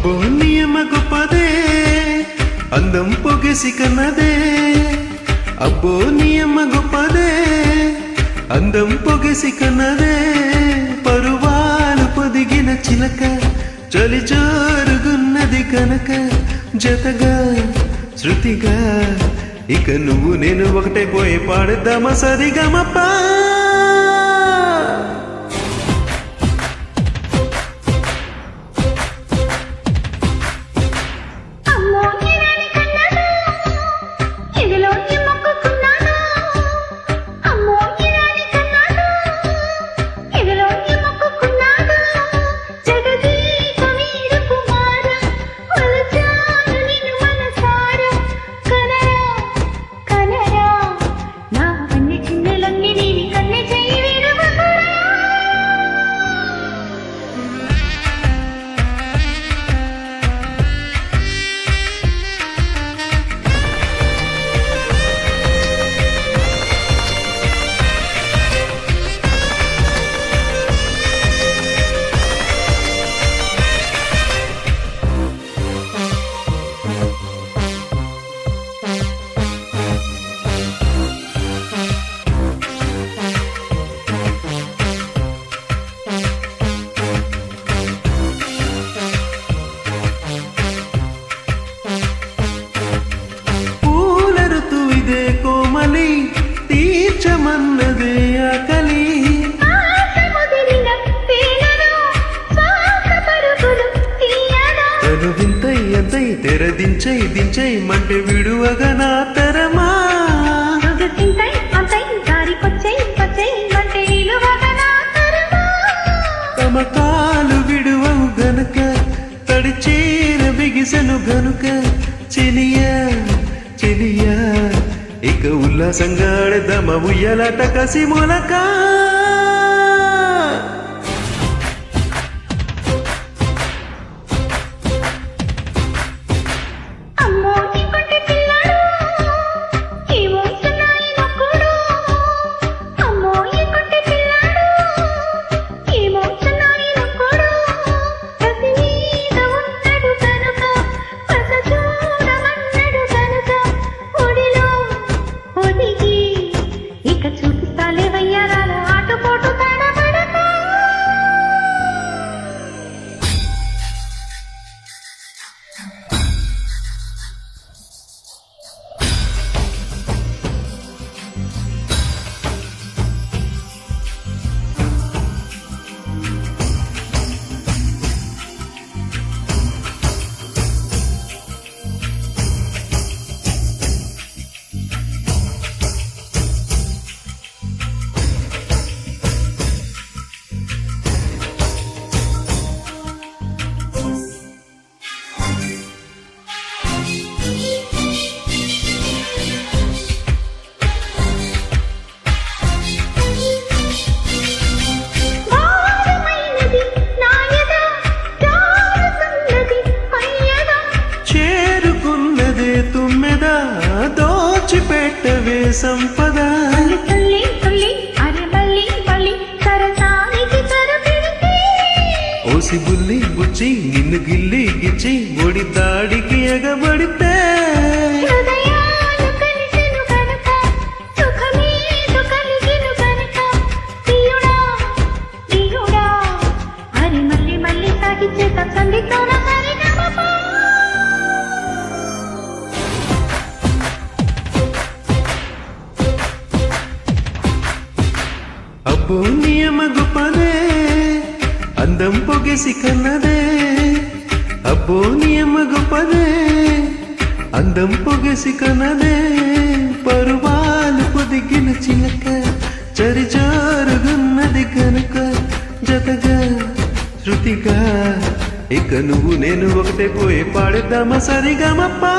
అబ్బో నియమ గొప్పదే అందం పొగసి కన్నదే అబ్బో నియమ గొప్పదే అందం పొగసి కన్నదే పరువాలు పొదిగిన చిలక చలి జోరుగున్నది కనుక జతగా శృతిగా ఇక నువ్వు నేను ఒకటే పోయి పాడుదామా సరిగమపా తీర్చమన్నదే ఆకలి తను వింతై ఎంతై తెరదించై దించై మంటే విడువగా నా తరమా తమ కాలు విడువవు గనుక తడిచేర బిగిసను గనుక చెలియా చెలియా ఇక ఉల్లాసంగా ఆడదామ ఉయ్యాలాట కసి మొలక దోచిపెట్టవే సంపద ఓసి బుల్లి బుచ్చి నిన్ను గిల్లి గిచ్చి ఒడి దాడికి ఎగబడితే అబ్బో నియమ గొప్పదే అందం పొగసి కన్నదే అబ్బో నియమ గొప్పదే అందం పొగసి కన్నదే పరువాలు పొదిగిన చిలక చరిచారుగున్నది కనుక జతగా శృతిగా ఇక నువ్వు నేను ఒకటే పోయి పాడుదామా సరిగమపా